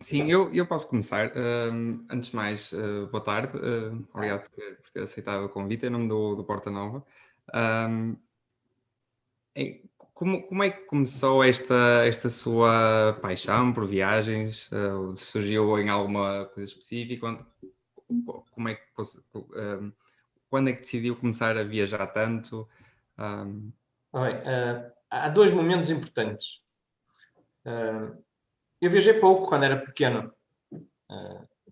Sim, eu posso começar. Antes de mais, boa tarde. Obrigado por ter aceitado o convite em nome do Porta Nova. Ahm, como é que começou esta sua paixão por viagens? Ou surgiu em alguma coisa específica? Como é que, quando é que decidiu começar a viajar tanto? Ahm, Bem, há dois momentos importantes. Eu viajei pouco quando era pequeno.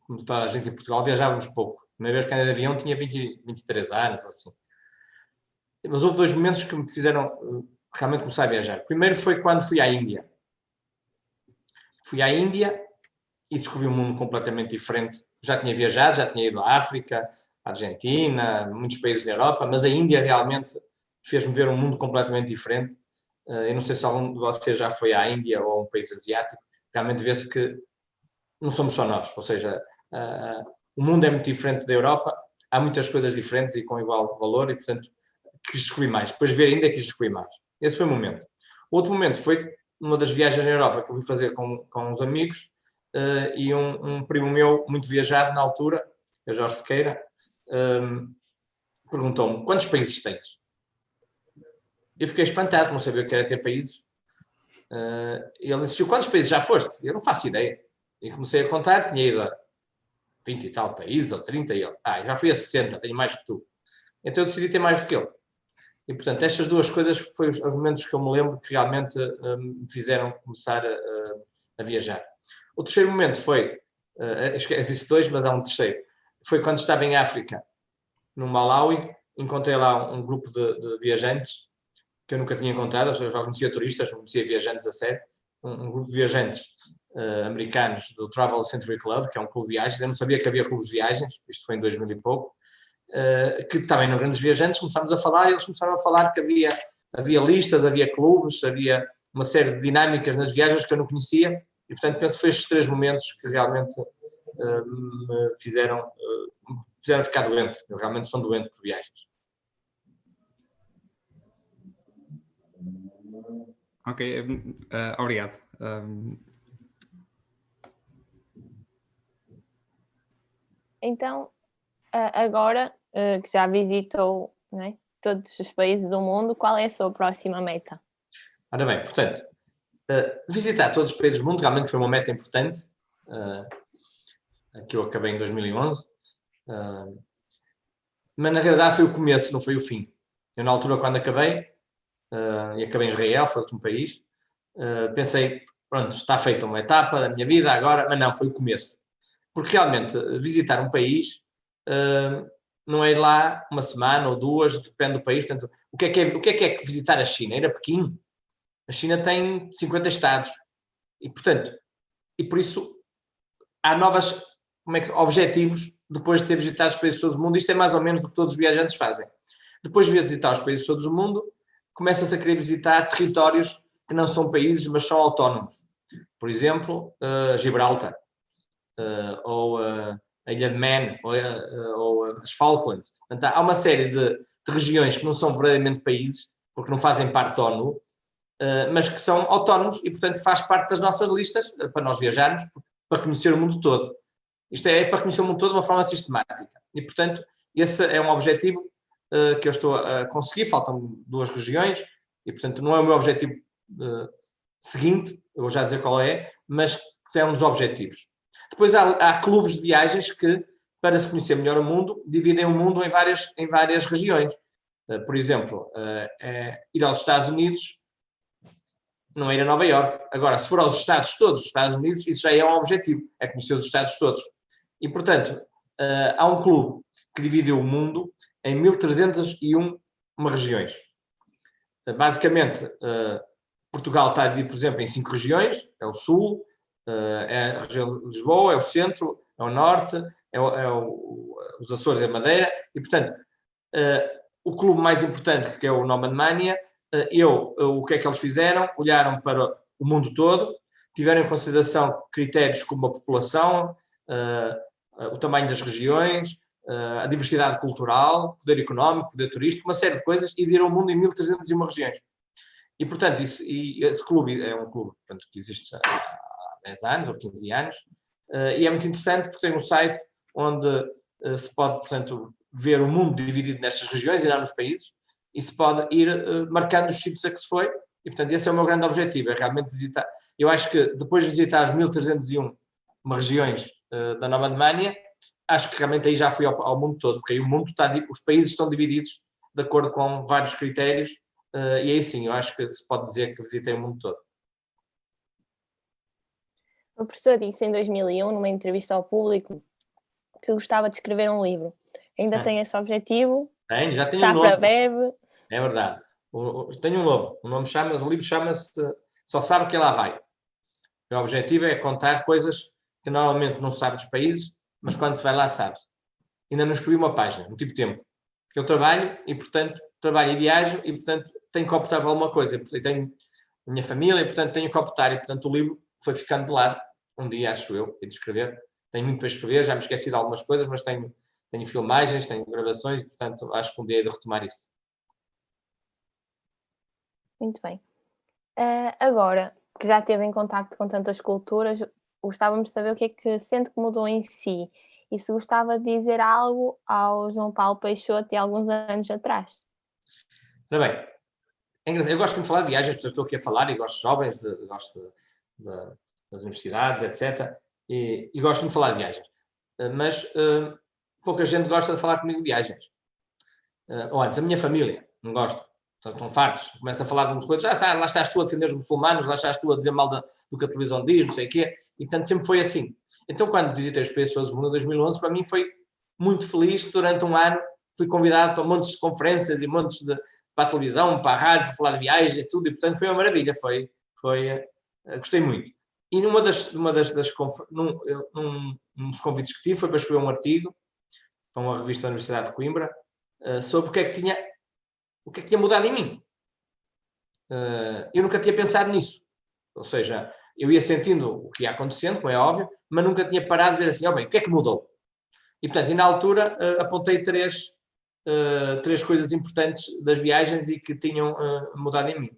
Como toda a gente em Portugal, viajávamos pouco. A primeira vez que andei de avião tinha 23 anos, ou assim. Mas houve dois momentos que me fizeram realmente começar a viajar. O primeiro foi quando fui à Índia. Fui à Índia e descobri um mundo completamente diferente. Já tinha viajado, já tinha ido à África, à Argentina, muitos países da Europa, mas a Índia realmente fez-me ver um mundo completamente diferente. Eu não sei se algum de vocês já foi à Índia ou a um país asiático, realmente vê-se que não somos só nós, ou seja, o mundo é muito diferente da Europa, há muitas coisas diferentes e com igual valor e, portanto, quis descobrir mais. Depois de ver ainda quis descobrir mais. Esse foi o momento. Outro momento foi uma das viagens na Europa que eu fui fazer com uns amigos e um primo meu, muito viajado na altura, o Jorge Sequeira, perguntou-me, quantos países tens? Eu fiquei espantado, não sabia o que era ter países. E ele disse, quantos países já foste? Eu não faço ideia. E comecei a contar, tinha ido a 20 e tal países, ou 30, e ele, já fui a 60, tenho mais que tu. Então eu decidi ter mais do que ele. E, portanto, estas duas coisas foram os momentos que eu me lembro que realmente me fizeram começar a viajar. O terceiro momento foi, eu disse dois, mas há um terceiro, foi quando estava em África, no Malawi, encontrei lá um grupo de viajantes que eu nunca tinha encontrado, ou seja, já conhecia turistas, não conhecia viajantes a sério, um grupo de viajantes americanos do Travel Century Club, que é um clube de viagens, eu não sabia que havia clubes de viagens, isto foi em 2000 e pouco, que também não grandes viajantes, começámos a falar e eles começaram a falar que havia listas, havia clubes, havia uma série de dinâmicas nas viagens que eu não conhecia e, portanto, penso que foi estes três momentos que realmente me fizeram ficar doente. Eu realmente sou doente por viagens. ok, obrigado. Então, agora que já visitou, não é, todos os países do mundo, qual é a sua próxima meta? Ora bem, portanto, visitar todos os países do mundo realmente foi uma meta importante, que eu acabei em 2011, mas na realidade foi o começo, não foi o fim. Eu na altura, quando acabei, e acabei em Israel, foi o último país, pensei, pronto, está feita uma etapa da minha vida agora, mas não, foi o começo. Porque realmente visitar um país não é ir lá uma semana ou duas, depende do país. Portanto, o que é visitar a China? Ir a Pequim? A China tem 50 estados. E, portanto, e por isso há novos objetivos depois de ter visitado os países todos do mundo. Isto é mais ou menos o que todos os viajantes fazem. Depois de visitar os países todos do mundo, começa-se a querer visitar territórios que não são países, mas são autónomos. Por exemplo, Gibraltar, ou a Ilha de Man, ou as Falklands. Portanto, há uma série de regiões que não são verdadeiramente países, porque não fazem parte da ONU, mas que são autónomos e, portanto, faz parte das nossas listas para nós viajarmos, para conhecer o mundo todo. Isto é para conhecer o mundo todo de uma forma sistemática. E, portanto, esse é um objetivo que eu estou a conseguir. Faltam duas regiões e, portanto, não é o meu objetivo seguinte, eu vou já dizer qual é, mas é um dos objetivos. Depois há clubes de viagens que, para se conhecer melhor o mundo, dividem o mundo em várias regiões. Por exemplo, ir aos Estados Unidos não é ir a Nova Iorque. Agora, se for aos Estados todos, os Estados Unidos, isso já é um objetivo, é conhecer os Estados todos. E, portanto, há um clube que dividiu o mundo em 1301 regiões. Basicamente, Portugal está dividido, por exemplo, em 5 regiões, é o Sul, é a região de Lisboa, é o Centro, é o Norte, os Açores e a Madeira, e, portanto, o clube mais importante, que é o Nomad Mania, o que é que eles fizeram? Olharam para o mundo todo, tiveram em consideração critérios como a população, o tamanho das regiões, a diversidade cultural, poder económico, poder turístico, uma série de coisas, e dividiram o mundo em 1301 regiões. E, portanto, esse clube é um clube, portanto, que existe há 10 anos ou 15 anos, e é muito interessante porque tem um site onde se pode, portanto, ver o mundo dividido nestas regiões e não nos países, e se pode ir marcando os sítios a que se foi, e portanto esse é o meu grande objetivo, é realmente visitar. Eu acho que depois de visitar as 1301 regiões da Nova Alemanha, acho que realmente aí já fui ao mundo todo, porque aí o mundo os países estão divididos de acordo com vários critérios, e aí sim, eu acho que se pode dizer que visitei o mundo todo. O professor disse em 2001, numa entrevista ao público, que gostava de escrever um livro. Ainda tem esse objetivo? Tenho, já tenho Está um nome. para breve? É verdade. Tenho um nome. O livro chama-se Só Sabe Quem Lá Vai. O meu objetivo é contar coisas que normalmente não se sabe dos países, mas quando se vai lá sabe-se. Ainda não escrevi uma página, não tive tempo. Eu trabalho e, portanto, trabalho e viajo e, portanto, tenho que optar por alguma coisa. Eu tenho a minha família e, portanto, tenho que optar. E, portanto, o livro foi ficando de lado. Um dia, acho eu, de escrever. Tenho muito para escrever, já me esqueci de algumas coisas, mas tenho filmagens, tenho gravações e, portanto, acho que um dia é de retomar isso. Muito bem. Agora, que já esteve em contacto com tantas culturas, gostávamos de saber o que é que sente que mudou em si e se gostava de dizer algo ao João Paulo Peixoto de alguns anos atrás. Ora bem, é engraçado. Eu gosto muito de falar de viagens, estou aqui a falar e gosto de jovens, gosto das universidades, etc. E gosto muito de falar de viagens. Mas pouca gente gosta de falar comigo de viagens. Ou antes, a minha família não gosta. Estão fartos. Começa a falar de umas coisas. Lá estás tu a defender os muçulmanos, lá estás tu a dizer mal do que a televisão diz, não sei o quê. E, portanto, sempre foi assim. Então, quando visitei os países todos do mundo em 2011, para mim foi muito feliz que durante um ano fui convidado para montes de conferências e montes para a televisão, para a rádio, para falar de viagens e tudo. E, portanto, foi uma maravilha. Gostei muito. E num dos convites que tive foi para escrever um artigo para uma revista da Universidade de Coimbra sobre o que é que tinha mudado em mim. Eu nunca tinha pensado nisso. Ou seja, eu ia sentindo o que ia acontecendo, como é óbvio, mas nunca tinha parado de dizer assim, bem, o que é que mudou? E, portanto, na altura apontei três coisas importantes das viagens e que tinham mudado em mim.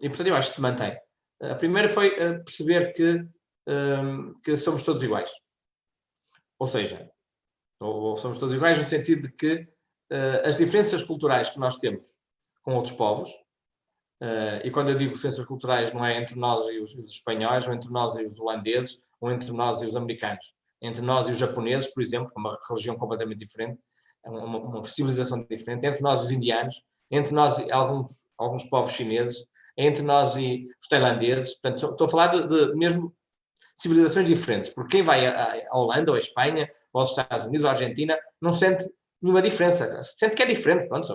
E, portanto, eu acho que se mantém. A primeira foi perceber que somos todos iguais. Ou seja, somos todos iguais no sentido de que as diferenças culturais que nós temos com outros povos, e quando eu digo diferenças culturais não é entre nós e os espanhóis, ou entre nós e os holandeses, ou entre nós e os americanos, entre nós e os japoneses, por exemplo, uma religião completamente diferente, uma civilização diferente, entre nós e os indianos, entre nós e alguns povos chineses, entre nós e os tailandeses. Portanto, estou a falar de mesmo civilizações diferentes, porque quem vai à Holanda, ou à Espanha, ou aos Estados Unidos, ou à Argentina, não sente nenhuma diferença. Sente que é diferente, pronto,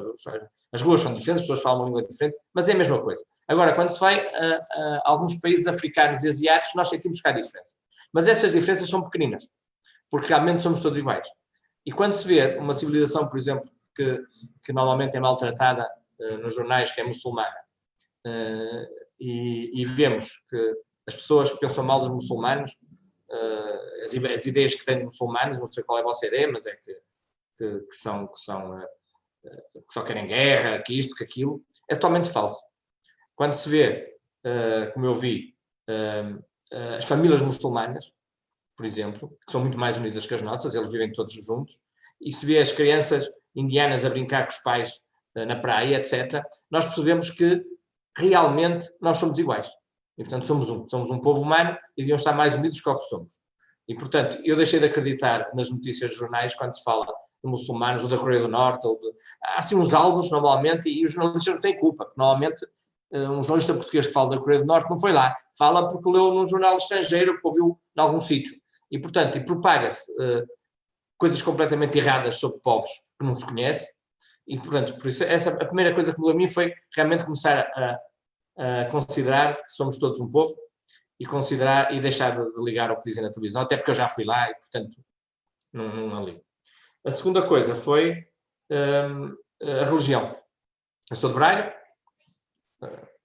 as ruas são diferentes, as pessoas falam uma língua diferente, mas é a mesma coisa. Agora, quando se vai a alguns países africanos e asiáticos, nós sentimos que há diferença. Mas essas diferenças são pequeninas, porque realmente somos todos iguais. E quando se vê uma civilização, por exemplo, que normalmente é maltratada nos jornais, que é muçulmana, e vemos que as pessoas pensam mal dos muçulmanos, as ideias que têm de muçulmanos, não sei qual é a vossa ideia, mas é que só querem guerra, que isto, que aquilo, é totalmente falso. Quando se vê, como eu vi, as famílias muçulmanas, por exemplo, que são muito mais unidas que as nossas, eles vivem todos juntos, e se vê as crianças indianas a brincar com os pais na praia, etc., nós percebemos que realmente nós somos iguais. E, portanto, somos um povo humano e devíamos estar mais unidos que o que somos. E, portanto, eu deixei de acreditar nas notícias dos jornais quando se fala de muçulmanos ou da Coreia do Norte. Há assim uns alvos, normalmente, e os jornalistas não têm culpa. Porque, normalmente, um jornalista português que fala da Coreia do Norte não foi lá. Fala porque leu num jornal estrangeiro, que ouviu em algum sítio. E, portanto, propaga-se coisas completamente erradas sobre povos que não se conhece. E, portanto, por isso, a primeira coisa que mudou a mim foi realmente começar a considerar que somos todos um povo e deixar de ligar ao que dizem na televisão, até porque eu já fui lá e, portanto, não ligo. A segunda coisa foi a religião. Eu sou de Braga,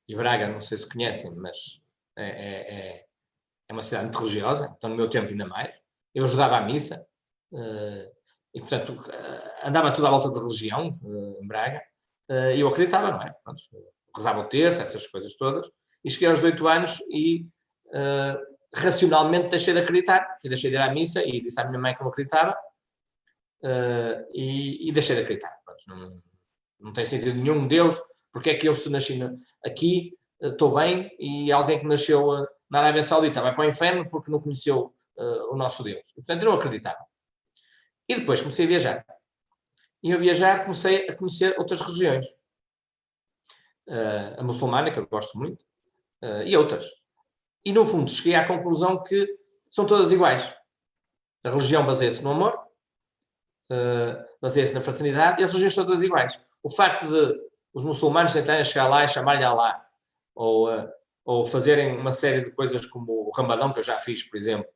e Braga, não sei se conhecem, mas é uma cidade muito religiosa, então no meu tempo ainda mais. Eu ajudava à missa, e, portanto, andava tudo à volta de religião em Braga, e eu acreditava, não é? Pronto, rezava o terço, essas coisas todas, e cheguei aos 18 anos e racionalmente deixei de acreditar, e deixei de ir à missa e disse à minha mãe que não acreditava, e deixei de acreditar. Pronto, não tem sentido nenhum. Deus, porque é que eu, se nasci aqui, estou bem, e alguém que nasceu na Arábia Saudita vai para o inferno porque não conheceu o nosso Deus. E, portanto, eu não acreditava. E depois comecei a viajar. E a viajar comecei a conhecer outras religiões. A muçulmana, que eu gosto muito, e outras. E, no fundo, cheguei à conclusão que são todas iguais. A religião baseia-se no amor, baseia-se na fraternidade, e as religiões são todas iguais. O facto de os muçulmanos tentarem chegar lá e chamar-lhe Allah, ou fazerem uma série de coisas como o Ramadão, que eu já fiz, por exemplo,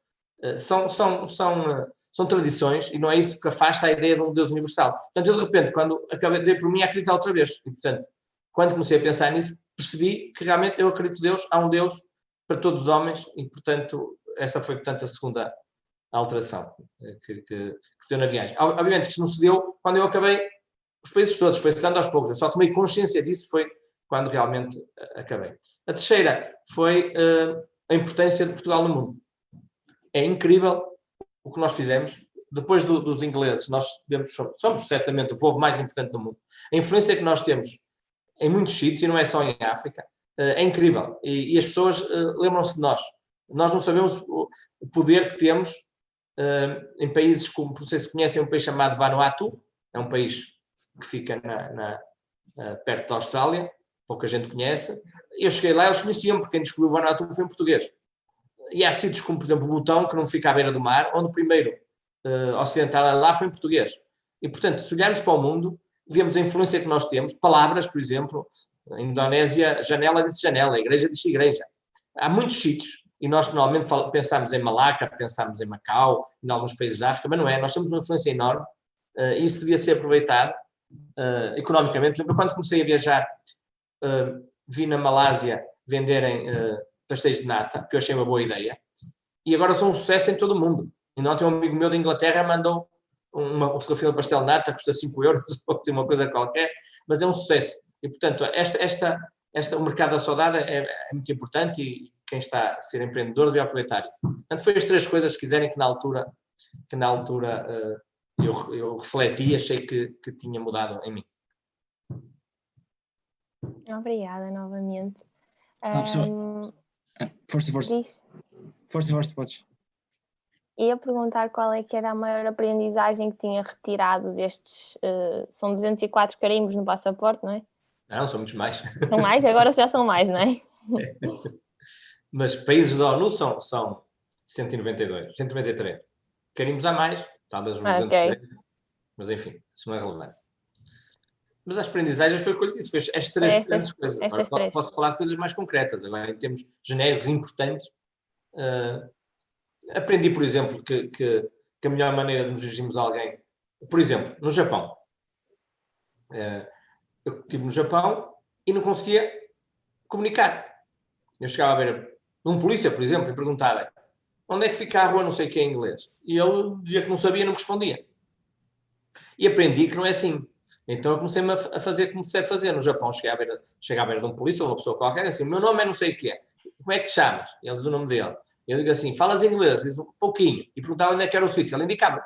são tradições, e não é isso que afasta a ideia de um Deus universal. Portanto, eu, de repente, quando acabei de ir por mim, acreditar outra vez. E, portanto, quando comecei a pensar nisso, percebi que realmente eu acredito em Deus, há um Deus para todos os homens, e, portanto, essa foi, portanto, a segunda alteração que se deu na viagem. Obviamente que isto não se deu quando eu acabei os países todos, foi se dando aos poucos. Eu só tomei consciência disso foi quando realmente acabei. A terceira foi a importância de Portugal no mundo. É incrível o que nós fizemos. Depois dos ingleses, nós somos certamente o povo mais importante do mundo. A influência que nós temos em muitos sítios, e não é só em África, é incrível. E as pessoas lembram-se de nós. Nós não sabemos o poder que temos em países como, não sei se conhecem, um país chamado Vanuatu. É um país que fica perto da Austrália, pouca gente conhece. Eu cheguei lá, eles conheciam, porque quem descobriu o Vanuatu foi um português. E há sítios como, por exemplo, o Botão, que não fica à beira do mar, onde o primeiro ocidental lá foi em português. E, portanto, se olharmos para o mundo, vemos a influência que nós temos. Palavras, por exemplo, na Indonésia, janela diz janela, igreja diz igreja. Há muitos sítios, e nós normalmente pensamos em Malaca, pensamos em Macau, em alguns países da África, mas não é. Nós temos uma influência enorme, e isso devia ser aproveitado economicamente. Por exemplo, quando comecei a viajar, vi na Malásia venderem pastéis de nata, que eu achei uma boa ideia, e agora são um sucesso em todo o mundo. E ontem um amigo meu de Inglaterra mandou uma fotografia de pastel de nata, custa 5 euros, pode ser uma coisa qualquer, mas é um sucesso. E, portanto, o mercado da saudade é muito importante, e quem está a ser empreendedor deve aproveitar isso. Portanto, foi as 3 coisas, se quiserem, que na altura eu refleti e achei que tinha mudado em mim. Obrigada novamente. Força, podes. Ia perguntar qual é que era a maior aprendizagem que tinha retirado destes... são 204 carimbos no passaporte, não é? Não, são muitos mais. São mais? Agora já são mais, não é? Mas países da ONU são 192, 193. Carimbos a mais, talvez uns 203. Mas enfim, isso não é relevante. Mas as aprendizagens foi o que eu lhe disse, foi estas 3 grandes coisas. Agora posso falar de coisas mais concretas. Agora, em termos genéricos importantes, aprendi, por exemplo, que a melhor maneira de nos dirigirmos a alguém, por exemplo, no Japão. Eu estive no Japão e não conseguia comunicar. Eu chegava a ver um polícia, por exemplo, e perguntava onde é que fica a rua não sei o que em inglês. E ele dizia que não sabia e não me respondia. E aprendi que não é assim. Então eu comecei-me a fazer como se deve fazer. No Japão, cheguei à beira de um polícia ou uma pessoa qualquer, assim, o meu nome é não sei o que é. Como é que te chamas? Ele diz o nome dele. Eu digo assim, falas inglês? Diz um pouquinho. E perguntava onde é que era o sítio. Ele indicava.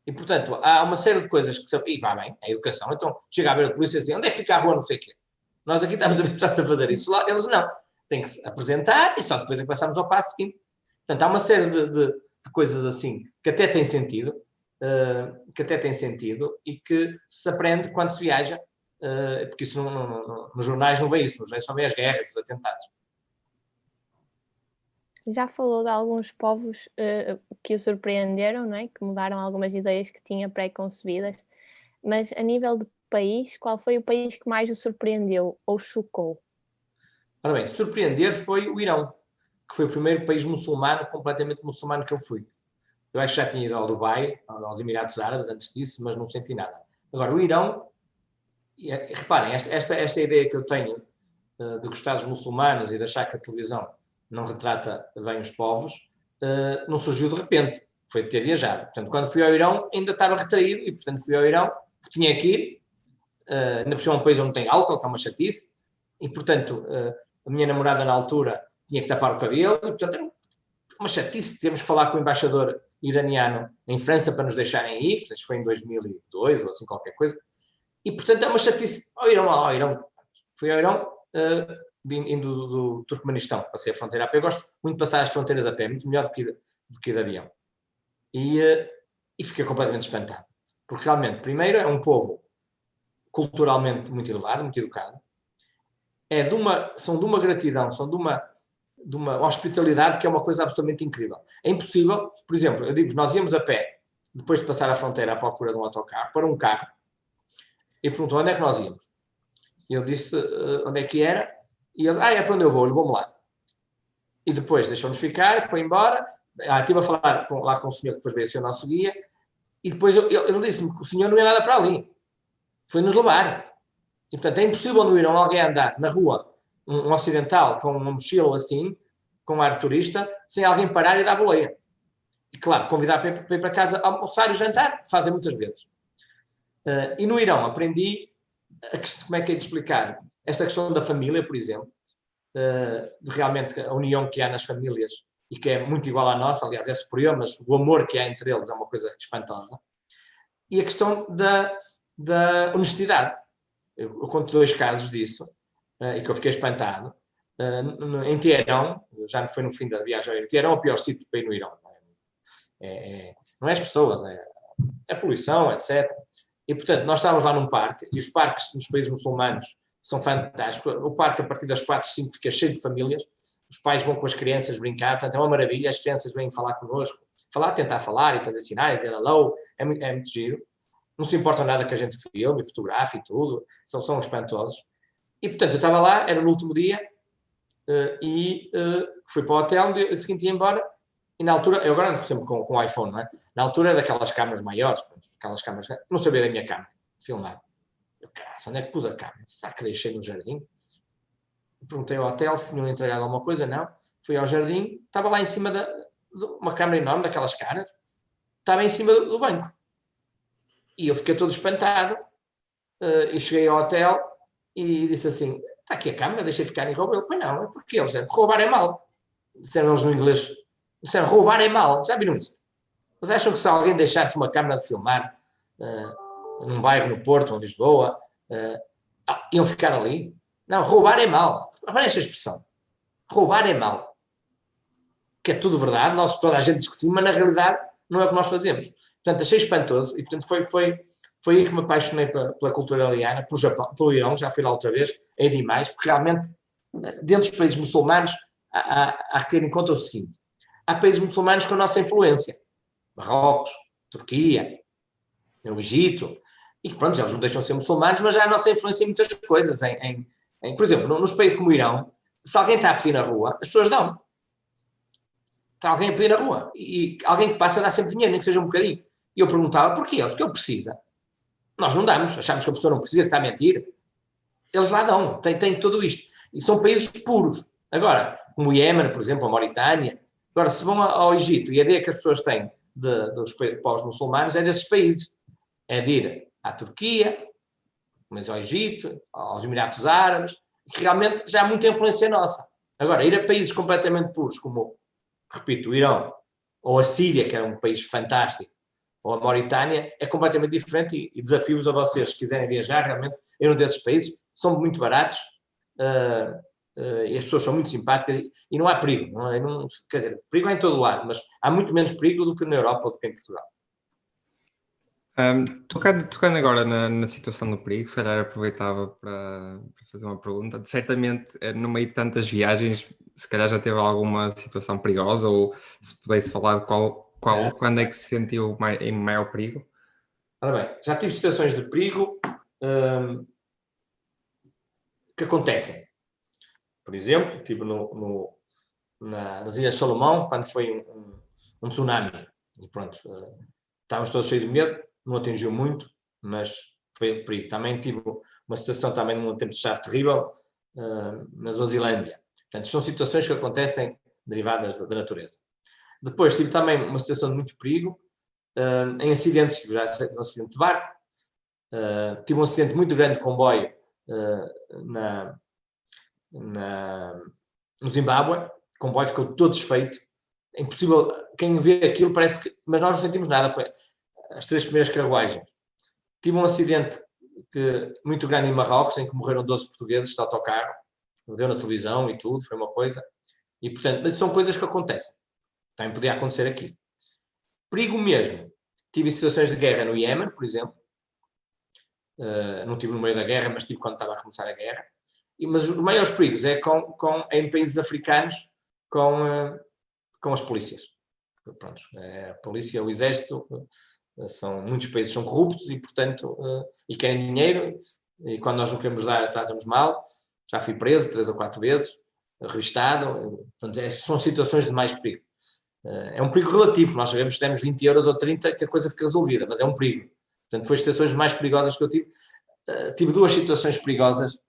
E, portanto, há uma série de coisas que... E vai bem, é educação. Então, chega à beira de polícia e assim, onde é que fica a rua não sei o que é? Nós aqui estamos habituados a fazer isso. Lá, eles não. Tem que se apresentar e só depois é que passamos ao passo seguinte. Portanto, há uma série de coisas assim que até têm sentido, e que se aprende quando se viaja, porque isso nos jornais não vê isso, nos jornais só vê as guerras, os atentados. Já falou de alguns povos que o surpreenderam, não é? Que mudaram algumas ideias que tinha pré-concebidas, mas a nível de país, qual foi o país que mais o surpreendeu ou chocou? Ora bem, surpreender foi o Irão, que foi o primeiro país muçulmano, completamente muçulmano que eu fui. Eu acho que já tinha ido ao Dubai, aos Emirados Árabes antes disso, mas não senti nada. Agora, o Irão, reparem, esta ideia que eu tenho de gostar dos muçulmanos e de achar que a televisão não retrata bem os povos, não surgiu de repente, foi de ter viajado. Portanto, quando fui ao Irão, ainda estava retraído e, portanto, fui ao Irão, porque tinha que ir, ainda por cima é um país onde tem álcool, que é uma chatice, e, portanto, a minha namorada na altura tinha que tapar o cabelo, e, portanto, era uma chatice. Temos que falar com o embaixador iraniano em França para nos deixarem ir, portanto, foi em 2002 ou assim qualquer coisa, e, portanto, é uma chatice. Ao Irão. Fui ao Irão, indo do Turcomenistão, passei a fronteira a pé. Eu gosto muito de passar as fronteiras a pé, muito melhor do que de avião. E fiquei completamente espantado. Porque realmente, primeiro, é um povo culturalmente muito elevado, muito educado. São de uma gratidão, são de uma hospitalidade que é uma coisa absolutamente incrível. É impossível, por exemplo, eu digo, nós íamos a pé, depois de passar a fronteira à procura de um autocarro, para um carro, e perguntou onde é que nós íamos. E eu disse onde é que era, e eles, é para onde eu vou-me lá. E depois deixou-nos ficar, foi embora, estive a falar lá com o senhor que depois veio ser o nosso guia, e depois ele disse-me que o senhor não ia nada para ali. Foi-nos levar. E, portanto, é impossível no Irão alguém andar na rua, um ocidental, com uma mochila assim, com ar de turista, sem alguém parar e dar boleia. E, claro, convidar para ir para casa almoçar e jantar, fazem muitas vezes. E no Irão aprendi, como é que é de explicar, esta questão da família, por exemplo, de realmente a união que há nas famílias e que é muito igual à nossa, aliás, é superior, mas o amor que há entre eles é uma coisa espantosa. E a questão da honestidade. Eu conto 2 casos disso, e que eu fiquei espantado. Em Teherão, já foi no fim da viagem, Teherão é o pior sítio para ir no Irão. Não é as pessoas, é a poluição, etc. E, portanto, nós estávamos lá num parque, e os parques nos países muçulmanos são fantásticos. O parque, a partir das 4, 5, fica cheio de famílias. Os pais vão com as crianças brincar, portanto, é uma maravilha. As crianças vêm falar connosco, tentar falar e fazer sinais, hello, é muito giro. Não se importa nada que a gente filme, fotografe e tudo, são espantosos. E, portanto, eu estava lá, era no último dia, e fui para o hotel, no dia seguinte ia embora, e na altura, eu agora ando sempre com o iPhone, não é? Na altura daquelas câmaras maiores, aquelas câmaras, não sabia da minha câmera, filmar. Eu, caralho, onde é que pus a câmera? Será que deixei no jardim? Perguntei ao hotel se tinham entregado alguma coisa, não. Fui ao jardim, estava lá em cima de uma câmara enorme, daquelas caras, estava em cima do banco. E eu fiquei todo espantado, e cheguei ao hotel e disse assim, está aqui a câmera, deixei ficar em roubo. Ele, pois não, é porque eles disseram que roubar é mal. Disseram eles no inglês, disseram roubar é mal. Já viram isso? Eles acham que se alguém deixasse uma câmera de filmar num bairro no Porto ou em Lisboa, iam ficar ali? Não, roubar é mal. Olha esta expressão. Roubar é mal. Que é tudo verdade, toda a gente diz que sim, mas na realidade não é o que nós fazemos. Portanto, achei espantoso e, portanto, foi aí que me apaixonei pela cultura iraniana, pelo Japão, pelo Irão, já fui lá outra vez, é demais, porque realmente, dentro dos países muçulmanos, há que ter em conta o seguinte: há países muçulmanos com a nossa influência. Marrocos, Turquia, o Egito, e que, pronto, já eles não deixam de ser muçulmanos, mas já há a nossa influência em muitas coisas. Por exemplo, nos países como o Irão, se alguém está a pedir na rua, as pessoas dão. Está alguém a pedir na rua. E alguém que passa dá sempre dinheiro, nem que seja um bocadinho. E eu perguntava, porquê? Porque ele precisa. Nós não damos, achamos que a pessoa não precisa, que está a mentir. Eles lá dão, tem tudo isto. E são países puros. Agora, como o Iémen, por exemplo, a Mauritânia. Agora, se vão ao Egito e a ideia que as pessoas têm dos povos muçulmanos é desses países. É de ir à Turquia, mas ao Egito, aos Emirados Árabes, que realmente já há muita influência nossa. Agora, ir a países completamente puros, como, repito, o Irão, ou a Síria, que é um país fantástico, ou a Mauritânia, é completamente diferente e desafio-vos a vocês, se quiserem viajar, realmente, ir um desses países, são muito baratos, e as pessoas são muito simpáticas, e não há perigo, quer dizer, perigo é em todo lado, mas há muito menos perigo do que na Europa ou do que em Portugal. Tocando agora na situação do perigo, se calhar aproveitava para fazer uma pergunta. Certamente, no meio de tantas viagens, se calhar já teve alguma situação perigosa, ou se pudesse falar de quando é que se sentiu em maior perigo? Ora bem, já tive situações de perigo que acontecem. Por exemplo, estive nas Ilhas Salomão, quando foi um tsunami. E pronto, estávamos todos cheios de medo, não atingiu muito, mas foi perigo. Também tive uma situação também num tempestade terrível na Zozilândia. Portanto, são situações que acontecem derivadas da natureza. Depois tive também uma situação de muito perigo em acidentes. Tive já um acidente de barco, tive um acidente muito grande de comboio no Zimbábue, O comboio ficou todo desfeito. É impossível, quem vê aquilo parece que... Mas nós não sentimos nada, foi as 3 primeiras carruagens. Tive um acidente muito grande em Marrocos, em que morreram 12 portugueses de autocarro. Deu na televisão e tudo, foi uma coisa. E, portanto, mas são coisas que acontecem. Também podia acontecer aqui. Perigo mesmo. Tive situações de guerra no Iémen, por exemplo. Não tive no meio da guerra, mas tive quando estava a começar a guerra. Mas os maiores perigos é em países africanos com as polícias. Pronto, a polícia, o exército, muitos países são corruptos e, portanto, e querem dinheiro, e quando nós não queremos dar, tratam-nos mal. Já fui preso 3 ou 4 vezes, revistado. Portanto, são situações de mais perigo. É um perigo relativo, nós sabemos que demos 20 euros ou 30 que a coisa fica resolvida, mas é um perigo. Portanto, foi as situações mais perigosas que eu tive. Tive 2 situações perigosas,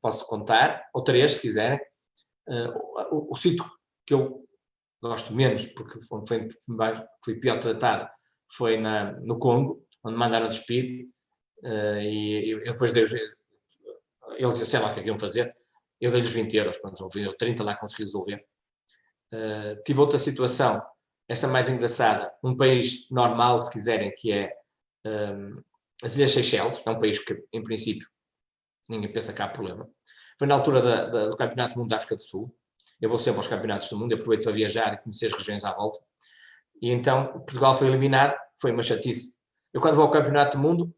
posso contar, ou 3 se quiserem. O sítio que eu gosto menos, porque fui pior tratado, foi no Congo, onde mandaram despir, e eu depois eles diziam, sei lá o que é que iam fazer, eu dei-lhes 20 euros, pronto, 30 lá consegui resolver. Tive outra situação, esta mais engraçada, um país normal, se quiserem, que é as Ilhas Seychelles, é um país que, em princípio, ninguém pensa que há problema. Foi na altura do Campeonato do Mundo da África do Sul. Eu vou sempre aos campeonatos do mundo, eu aproveito para viajar e conhecer as regiões à volta. E então, Portugal foi eliminado, foi uma chatice. Eu, quando vou ao Campeonato do Mundo,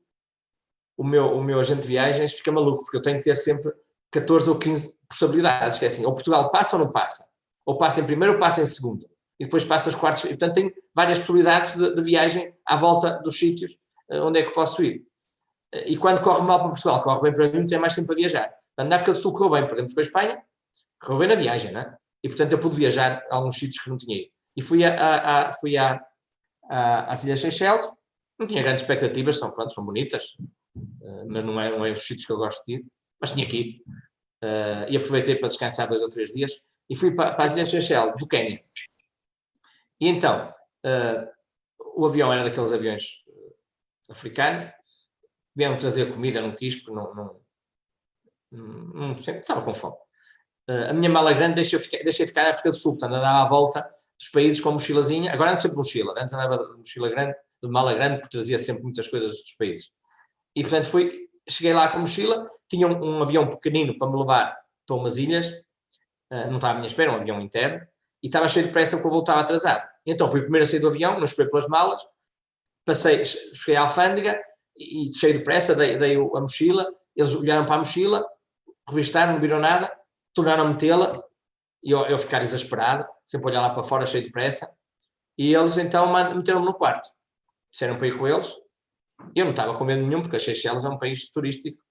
o meu agente de viagens fica maluco, porque eu tenho que ter sempre 14 ou 15 possibilidades, que é assim, ou Portugal passa ou não passa. Ou passa em primeiro ou passa em segundo. E depois passa os quartos. E, portanto, tenho várias possibilidades de viagem à volta dos sítios onde é que posso ir. E quando corre mal para Portugal, corre bem para mim, tem mais tempo para viajar. Portanto, na África do Sul correu bem, perdemos com a Espanha, correu bem na viagem, não é? E, portanto, eu pude viajar a alguns sítios que não tinha ido. E fui às Ilhas Seychelles, não tinha grandes expectativas, são bonitas, mas não é os sítios que eu gosto de ir, mas tinha que ir. E aproveitei para descansar 2 ou 3 dias e fui para as Ilhas Seychelles, do Quénia. E então, o avião era daqueles aviões africanos, vieram trazer comida, não quis, porque não estava com fome. A minha mala grande deixei ficar na África do Sul, portanto andava à volta dos países com mochilazinha. Agora ando sempre de mochila, antes andava de mochila grande, de mala grande, porque trazia sempre muitas coisas dos países. E portanto cheguei lá com a mochila, tinha um avião pequenino para me levar para umas ilhas, não estava à minha espera, um avião interno, e estava cheio de pressa porque eu voltava atrasado. E então fui primeiro a sair do avião, não esperei pelas malas, cheguei à alfândega e cheio de pressa dei a mochila, eles olharam para a mochila, revistaram, não viram nada, tornaram a metê-la, e eu ficar exasperado, sempre olhar lá para fora, cheio de pressa, e eles então meteram-me no quarto. Disseram para ir com eles, eu não estava com medo nenhum, porque as Seychelles é um país turístico,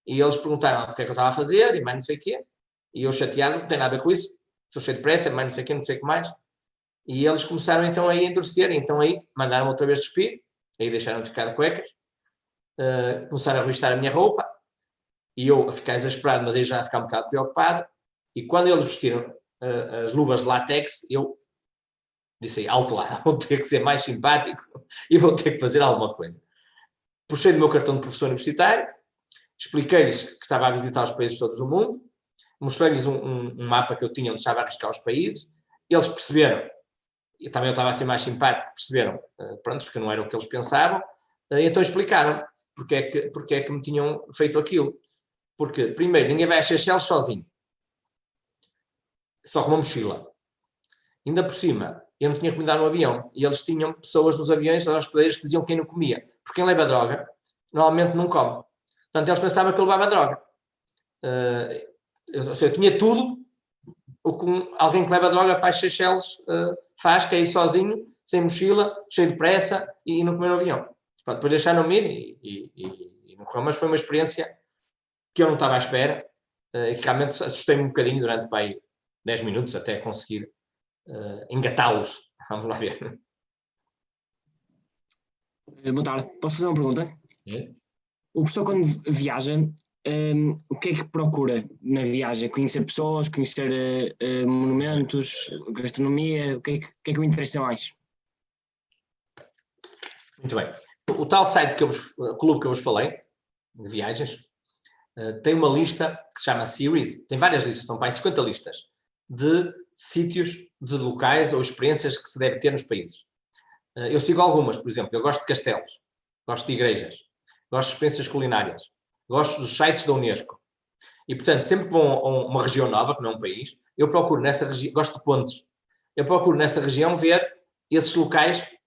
e eles perguntaram o que é que eu estava a fazer, e mais não sei o quê, e eu chateado, não tem nada a ver com isso, estou cheio de pressa, mais não sei o quê, não sei o que mais, e eles começaram então aí a endurecer, então aí mandaram-me outra vez despir, aí deixaram de ficar de cuecas, começaram a revistar a minha roupa, e eu a ficar exasperado, mas aí já a ficar um bocado preocupado, e quando eles vestiram as luvas de látex, eu disse aí, alto lá, vou ter que ser mais simpático e vou ter que fazer alguma coisa. Puxei do meu cartão de professor universitário, expliquei-lhes que estava a visitar os países todos do mundo, mostrei-lhes um mapa que eu tinha onde estava a arriscar os países, eles perceberam, e também eu estava a ser mais simpático, perceberam, pronto, que não era o que eles pensavam, e então explicaram porque é que me tinham feito aquilo. Porque, primeiro, ninguém vai a Seychelles sozinho, só com uma mochila. Ainda por cima, eu não tinha comida no avião, e eles tinham pessoas nos aviões, os hospedeiros, que diziam quem não comia. Porque quem leva droga, normalmente não come. Portanto, eles pensavam que eu levava droga. Eu tinha tudo o que alguém que leva droga para as Seychelles faz, que é ir sozinho, sem mochila, cheio de pressa, e não comer no avião. Pronto, depois deixaram-me ir e não correu, mas foi uma experiência que eu não estava à espera, e que realmente assustei-me um bocadinho durante 10 minutos até conseguir engatá-los. Vamos lá ver. Boa tarde. Posso fazer uma pergunta? O professor, quando viaja, o que é que procura na viagem? Conhecer pessoas, conhecer monumentos, gastronomia? O que é que o interessa mais? Muito bem. O tal site clube que eu vos falei, de viagens, tem uma lista que se chama Series, tem várias listas, são mais 50 listas. de sítios, de locais ou experiências que se deve ter nos países. Eu sigo algumas, por exemplo, eu gosto de castelos, gosto de igrejas, gosto de experiências culinárias, gosto dos sites da Unesco. E, portanto, sempre que vou a uma região nova, que não é um país, eu procuro nessa região, gosto de pontes, eu procuro nessa região ver esses locais que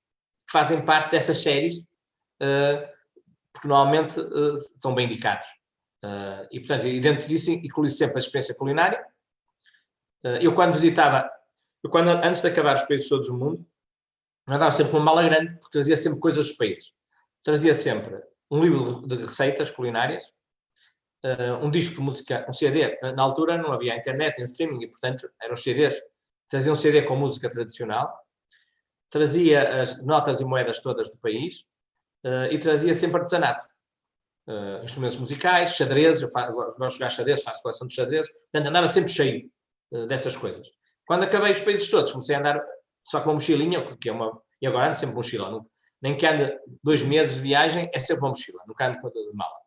fazem parte dessas séries, porque normalmente estão bem indicados. E, portanto, e dentro disso inclui sempre a experiência culinária. Eu quando visitava, antes de acabar os países todos do mundo, andava sempre com uma mala grande, porque trazia sempre coisas dos países. Trazia sempre um livro de receitas culinárias, um disco de música, um CD. Na altura não havia internet, nem streaming, e, portanto, eram CDs. Trazia um CD com música tradicional, trazia as notas e moedas todas do país, e trazia sempre artesanato. Instrumentos musicais, xadrezes, eu gosto de jogar xadrez, faço coleção de xadrez, portanto andava sempre cheio dessas coisas. Quando acabei os países todos, comecei a andar só com uma mochilinha, que é e agora ando sempre com mochila, nem que ande 2 meses de viagem, é sempre uma mochila, nunca ando com a mala.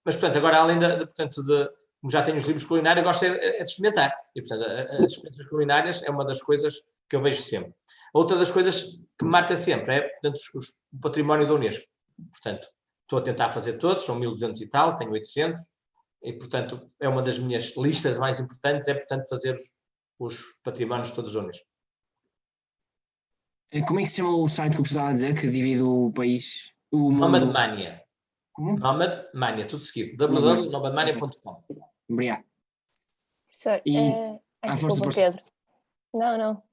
Mas, portanto, agora além como já tenho os livros culinários, gosto de experimentar. E, portanto, as experiências culinárias é uma das coisas que eu vejo sempre. Outra das coisas que me marca sempre é, portanto, o património da Unesco. Portanto, estou a tentar fazer todos, são 1200 e tal, tenho 800, e, portanto, é uma das minhas listas mais importantes, portanto, fazer os patrimónios todos da Unesco. Como é que se chama o site que eu precisava dizer, que divide o país? O Nomad Mania. Como? Nomad Mania, tudo seguido. www.nomadmania.com. Obrigado. Professor, desculpa, força. Pedro. Não.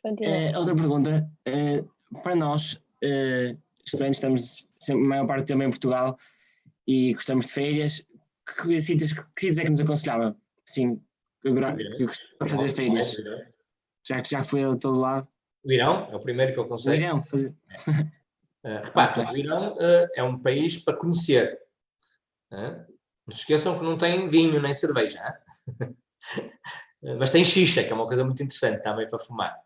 Continua. Outra pergunta. Para nós, estudantes, estamos sempre, a maior parte do tempo em Portugal e gostamos de férias. Que sítios é que nos aconselhava? Sim, eu gosto de fazer férias. Já que foi a todo lado. O Irão é o primeiro que eu aconselho. O Irão, fazer. Repare, o Irão é um país para conhecer. Não se esqueçam que não tem vinho nem cerveja. Mas tem xixa, que é uma coisa muito interessante também para fumar.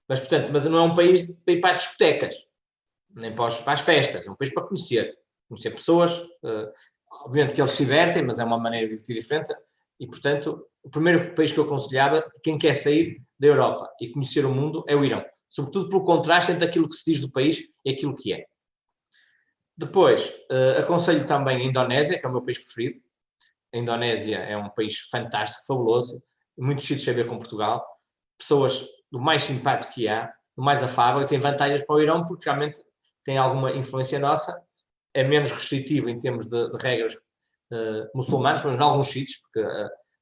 Mas não é um país para ir para as discotecas, nem para as festas. É um país para conhecer pessoas. Obviamente que eles se divertem, mas é uma maneira de divertir diferente. E, portanto, o primeiro país que eu aconselhava, quem quer sair da Europa e conhecer o mundo, é o Irão. Sobretudo pelo contraste entre aquilo que se diz do país e aquilo que é. Depois, aconselho também a Indonésia, que é o meu país preferido. A Indonésia é um país fantástico, fabuloso, muitos sítios a ver com Portugal, pessoas do mais simpático que há, do mais afável, e tem vantagens para o Irão porque realmente tem alguma influência nossa, é menos restritivo em termos de regras muçulmanas, mas em alguns sítios, porque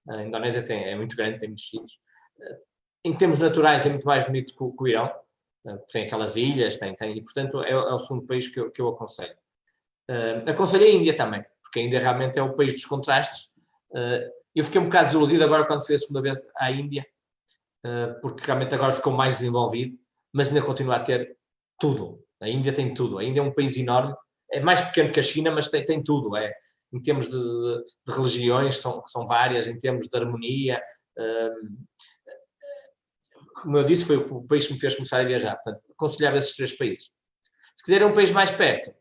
a Indonésia é muito grande, tem muitos sítios. Em termos naturais é muito mais bonito que o Irão, tem aquelas ilhas, e portanto é o segundo país que eu aconselho. Aconselho a Índia também, porque a Índia realmente é o país dos contrastes. Eu fiquei um bocado desiludido agora quando fui a segunda vez à Índia, porque realmente agora ficou mais desenvolvido, mas ainda continua a ter tudo. A Índia tem tudo. A Índia é um país enorme, é mais pequeno que a China, mas tem tudo. Em termos de religiões, que são várias, em termos de harmonia. Como eu disse, foi o país que me fez começar a viajar. Portanto, aconselhava esses 3 países. Se quiserem um país mais perto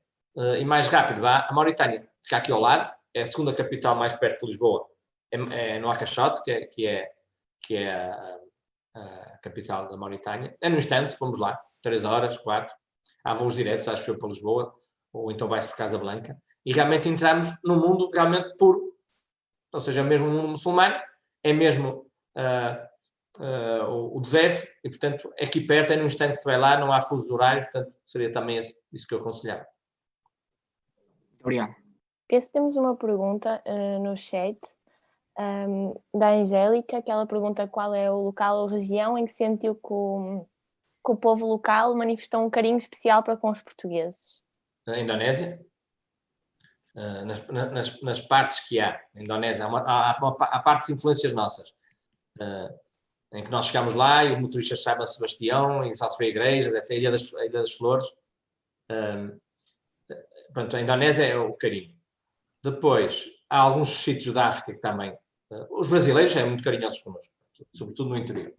e mais rápido, vá a Mauritânia. Fica aqui ao lado, é a segunda capital mais perto de Lisboa. É no Alcachote, que é a capital da Mauritânia. É no instante, se fomos lá, 3 horas, 4. Há voos diretos, acho que foi para Lisboa, ou então vai-se por Casablanca. E realmente entramos num mundo realmente puro. Ou seja, mesmo um mundo muçulmano, é mesmo o deserto, e portanto é aqui perto, é no instante que se vai lá, não há fusos horários, portanto seria também isso que eu aconselhava. Obrigado. Penso que temos uma pergunta no chat da Angélica, que ela pergunta qual é o local ou região em que sentiu que o povo local manifestou um carinho especial para com os portugueses. A Indonésia, nas partes que há, na Indonésia, há partes de influências nossas, em que nós chegamos lá e o motorista chama Sebastião, e só se vê igrejas, etc. A Ilha das Flores. Pronto, a Indonésia é o carinho. Depois, há alguns sítios da África que também... os brasileiros são muito carinhosos connosco, sobretudo no interior.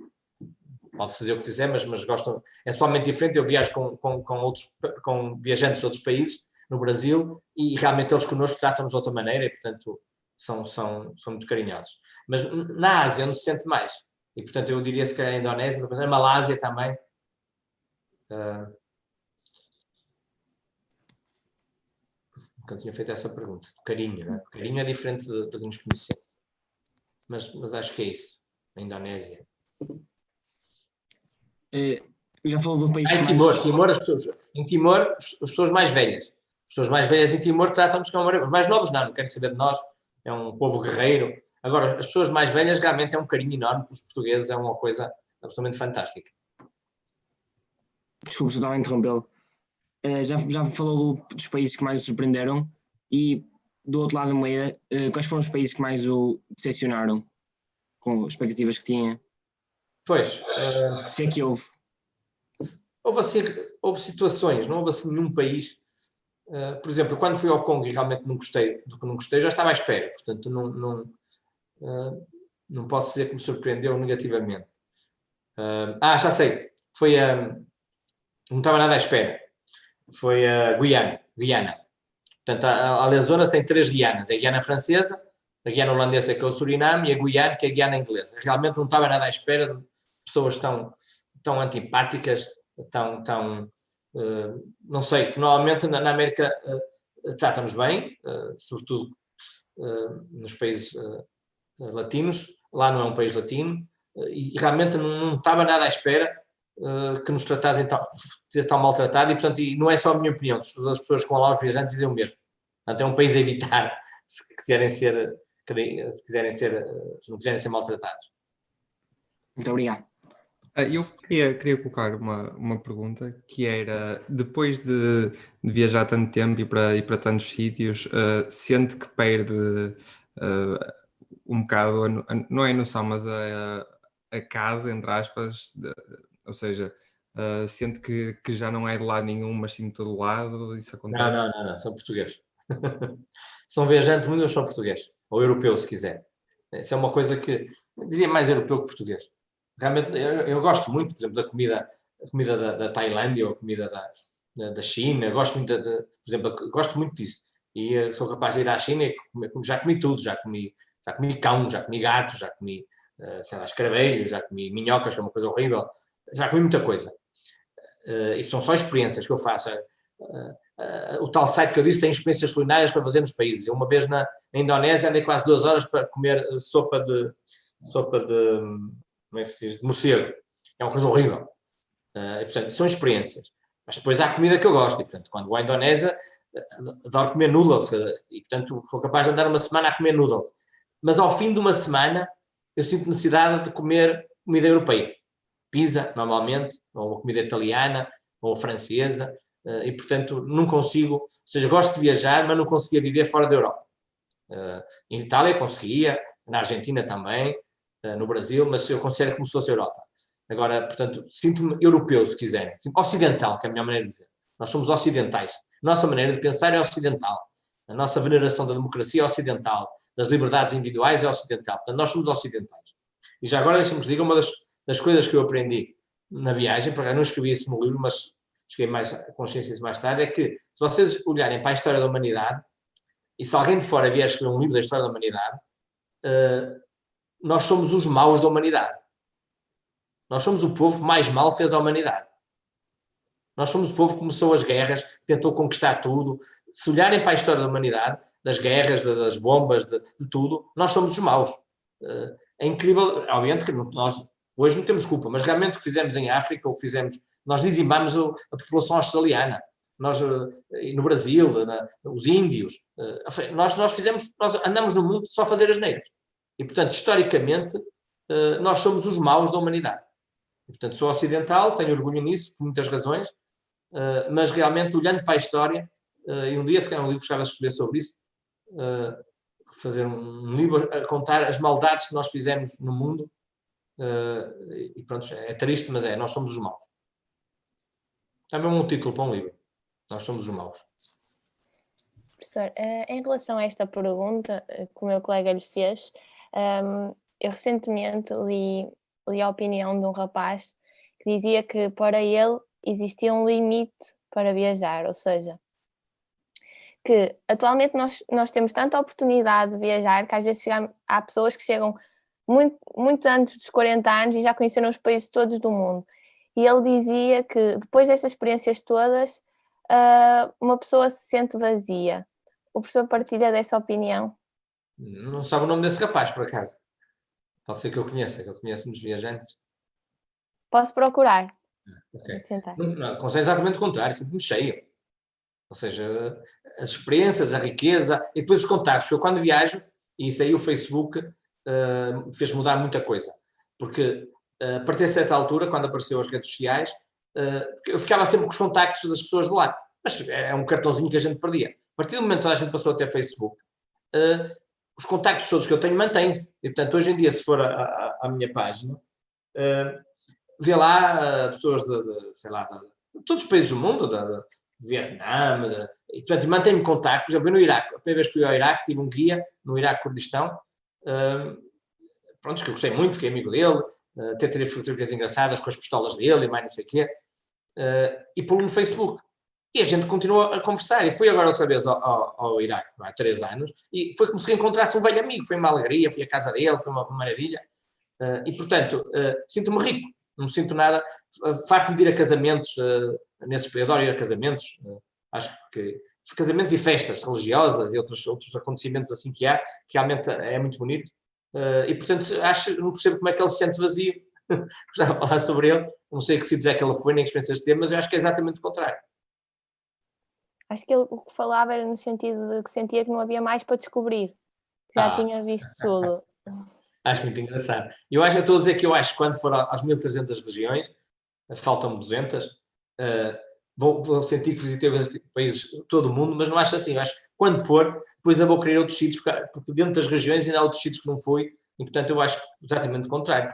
Pode-se dizer o que quiser, mas gostam... É totalmente diferente. Eu viajo com viajantes de outros países, no Brasil, e realmente eles connosco tratam-nos de outra maneira e, portanto, são muito carinhosos. Mas na Ásia onde se sente mais. E, portanto, eu diria se calhar a Indonésia, a Malásia também. Nunca tinha feito essa pergunta. O carinho, não é? O carinho é diferente de nos conhecer. Mas acho que é isso. A Indonésia. Já falou do país que Em mais... Timor, em Timor, as pessoas mais velhas. As pessoas mais velhas em Timor tratam-nos como os mais novos, não querem saber de nós. É um povo guerreiro. Agora, as pessoas mais velhas realmente é um carinho enorme pelos portugueses, é uma coisa absolutamente fantástica. Desculpe, eu estava a interrompê-lo. Já falou dos países que mais o surpreenderam e, do outro lado da moeda, quais foram os países que mais o decepcionaram com as expectativas que tinha? Pois. Se é que houve. Houve situações, não houve assim nenhum país. Por exemplo, quando fui ao Congo e realmente não gostei do que não gostei, já estava à espera. Portanto, não posso dizer que me surpreendeu negativamente. Já sei. Não estava nada à espera. Foi a Guiana. Portanto, a zona tem 3 Guianas. A Guiana francesa, a Guiana holandesa, que é o Suriname, e a Guiana, que é a Guiana inglesa. Realmente não estava nada à espera de pessoas tão antipáticas, não sei, que normalmente na América tratam-nos bem, sobretudo nos países latinos. Lá não é um país latino, e realmente não estava nada à espera que nos tratassem tão maltratado, e portanto, e não é só a minha opinião, as pessoas com lá os viajantes dizem o mesmo. Portanto, é um país a evitar se não quiserem ser maltratados. Muito obrigado. Eu queria colocar uma pergunta, que era, depois de viajar tanto tempo e para tantos sítios, sente que perde um bocado, não é a noção, mas a casa, entre aspas, ou seja, sente que já não é de lado nenhum, mas sim de todo lado, isso acontece? Não, são portugueses. São viajantes, muitos são portugueses, ou europeus, se quiser. Isso é uma coisa que, eu diria, mais europeu que português. Realmente, eu gosto muito, por exemplo, a comida da Tailândia, ou a comida da China. Gosto muito, por exemplo, gosto muito disso. E sou capaz de ir à China e já comi tudo. Já comi cão, já comi gato, já comi, sei lá, escaravelhos, já comi minhocas, que é uma coisa horrível. Já comi muita coisa. E são só experiências que eu faço. O tal site que eu disse tem experiências culinárias para fazer nos países. Eu, uma vez na Indonésia, andei quase 2 horas para comer sopa de como é que se diz? De morcego. É uma coisa horrível. E, portanto, são experiências. Mas depois há comida que eu gosto. E, portanto, quando vou à Indonésia, adoro comer noodles. E, portanto, sou capaz de andar uma semana a comer noodles. Mas ao fim de uma semana, eu sinto necessidade de comer comida europeia. Pizza, normalmente, ou uma comida italiana, ou francesa. E, portanto, não consigo... Ou seja, gosto de viajar, mas não conseguia viver fora da Europa. Em Itália conseguia, na Argentina também, no Brasil, mas eu considero como se fosse a Europa. Agora, portanto, sinto-me europeu, se quiserem. Ocidental, que é a melhor maneira de dizer. Nós somos ocidentais. Nossa maneira de pensar é ocidental. A nossa veneração da democracia é ocidental. Das liberdades individuais é ocidental. Portanto, nós somos ocidentais. E já agora, deixem-me dizer, uma das coisas que eu aprendi na viagem, porque eu não escrevi isso no livro, mas cheguei mais a consciência disso mais tarde, é que, se vocês olharem para a história da humanidade, e se alguém de fora vier escrever um livro da história da humanidade, nós somos os maus da humanidade. Nós somos o povo que mais mal fez à humanidade. Nós somos o povo que começou as guerras, tentou conquistar tudo. Se olharem para a história da humanidade, das guerras, das bombas, de tudo, nós somos os maus. É incrível, obviamente que nós hoje não temos culpa, mas realmente o que fizemos em África, o que fizemos, nós dizimamos a população australiana. Nós, no Brasil, os índios, nós andamos no mundo só a fazer asneiras. E, portanto, historicamente, nós somos os maus da humanidade. E, portanto, sou ocidental, tenho orgulho nisso, por muitas razões, mas realmente, olhando para a história, e um dia, se calhar, um livro que gostava de escrever sobre isso, fazer um livro a contar as maldades que nós fizemos no mundo, e pronto, é triste, mas nós somos os maus. É mesmo um título para um livro. Nós somos os maus. Professor, em relação a esta pergunta que o meu colega lhe fez, eu recentemente li a opinião de um rapaz que dizia que para ele existia um limite para viajar, ou seja, que atualmente nós temos tanta oportunidade de viajar que às vezes há pessoas que chegam muito antes dos 40 anos e já conheceram os países todos do mundo. E ele dizia que depois destas experiências todas, uma pessoa se sente vazia. O professor partilha dessa opinião? Não sabe o nome desse rapaz, por acaso. Pode ser que eu conheça, que eu conheço muitos viajantes. Posso procurar? Ok. Vou tentar. Não, acontece exatamente o contrário, sinto-me cheio. Ou seja, as experiências, a riqueza e depois os contactos. Eu quando viajo, e isso aí o Facebook fez mudar muita coisa. Porque a partir de certa altura, quando apareceu as redes sociais, eu ficava sempre com os contactos das pessoas de lá. Mas é um cartãozinho que a gente perdia. A partir do momento que a gente passou a ter Facebook, os contactos todos que eu tenho mantêm-se. E, portanto, hoje em dia, se for à minha página, vê lá pessoas sei lá, de todos os países do mundo, de Vietnã, e, portanto, mantenho contacto. Por exemplo, eu no Iraque, a primeira vez que fui ao Iraque, tive um guia no Iraque, Kurdistão, pronto, que eu gostei muito, fiquei amigo dele, até tirei fotografias engraçadas com as pistolas dele e mais não sei o quê, e pô-lo no Facebook. E a gente continua a conversar. E fui agora outra vez ao Iraque, há 3 anos, e foi como se reencontrasse um velho amigo. Foi uma alegria, fui à casa dele, foi uma maravilha. E, portanto, sinto-me rico. Não me sinto nada. Farto-me de ir a casamentos, nesses períodos, adoro ir a casamentos. Acho que casamentos e festas religiosas e outros acontecimentos assim que há, que realmente é muito bonito. E, portanto, não percebo como é que ele se sente vazio. Gostava de falar sobre ele. Não sei que sítios é que ele foi, nem que experiências teve, mas eu acho que é exatamente o contrário. Acho que ele o que falava era no sentido de que sentia que não havia mais para descobrir. Que já tinha visto tudo. Acho muito engraçado. Eu estou a dizer que eu acho que quando for às 1300 regiões, faltam-me 200, vou sentir que visitei países todo o mundo, mas não acho assim. Eu acho que quando for, depois ainda vou querer outros sítios, porque dentro das regiões ainda há outros sítios que não fui, e portanto eu acho exatamente o contrário.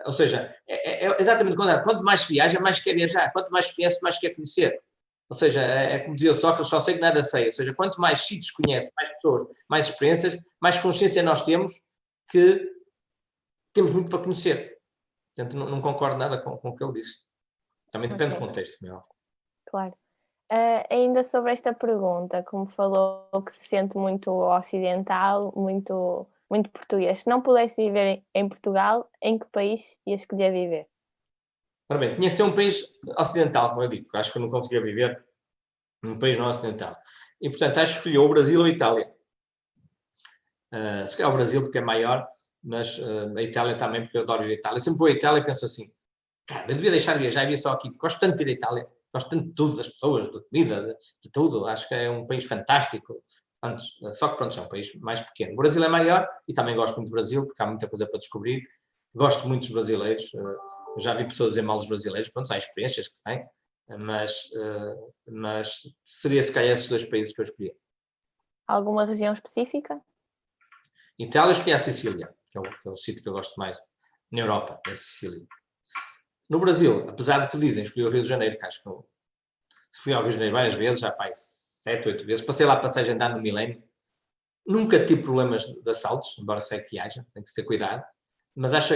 Ou seja, é exatamente o contrário. Quanto mais viaja, mais quer viajar. Quanto mais conhece, mais quer conhecer. Ou seja, é como dizia o Sócrates, só sei que nada sei. Ou seja, quanto mais sítios conhece, mais pessoas, mais experiências, mais consciência nós temos que temos muito para conhecer. Portanto, não concordo nada com o que ele disse. Também depende do contexto, meu. Claro. Ainda sobre esta pergunta, como falou que se sente muito ocidental, muito português. Se não pudesse viver em Portugal, em que país ia escolher viver? Ora bem, tinha que ser um país ocidental, como eu digo. Acho que eu não conseguia viver num país não ocidental. E, portanto, acho que escolhi ou o Brasil ou a Itália. Se calhar o Brasil porque é maior, mas a Itália também, porque eu adoro ir à Itália. Eu sempre vou à Itália e penso assim, cara, eu devia deixar de viajar e vir só aqui. Gosto tanto de ir à Itália, gosto tanto de tudo, das pessoas, da comida, de tudo. Acho que é um país fantástico. Só que, pronto, é um país mais pequeno. O Brasil é maior e também gosto muito do Brasil, porque há muita coisa para descobrir. Gosto muito dos brasileiros. Eu já vi pessoas dizer mal dos brasileiros, pronto, há experiências que se têm, mas seria se calhar esses 2 países que eu escolhi. Alguma região específica? Itália, eu escolhi a Sicília, que é o sítio que eu gosto mais na Europa, é a Sicília. No Brasil, apesar de que dizem, escolhi o Rio de Janeiro, que acho que eu fui ao Rio de Janeiro várias vezes, já pá, 7, 8 vezes, passei lá passagem de ano no Milénio, nunca tive problemas de assaltos, embora sei que haja, tem que ter cuidado, mas acho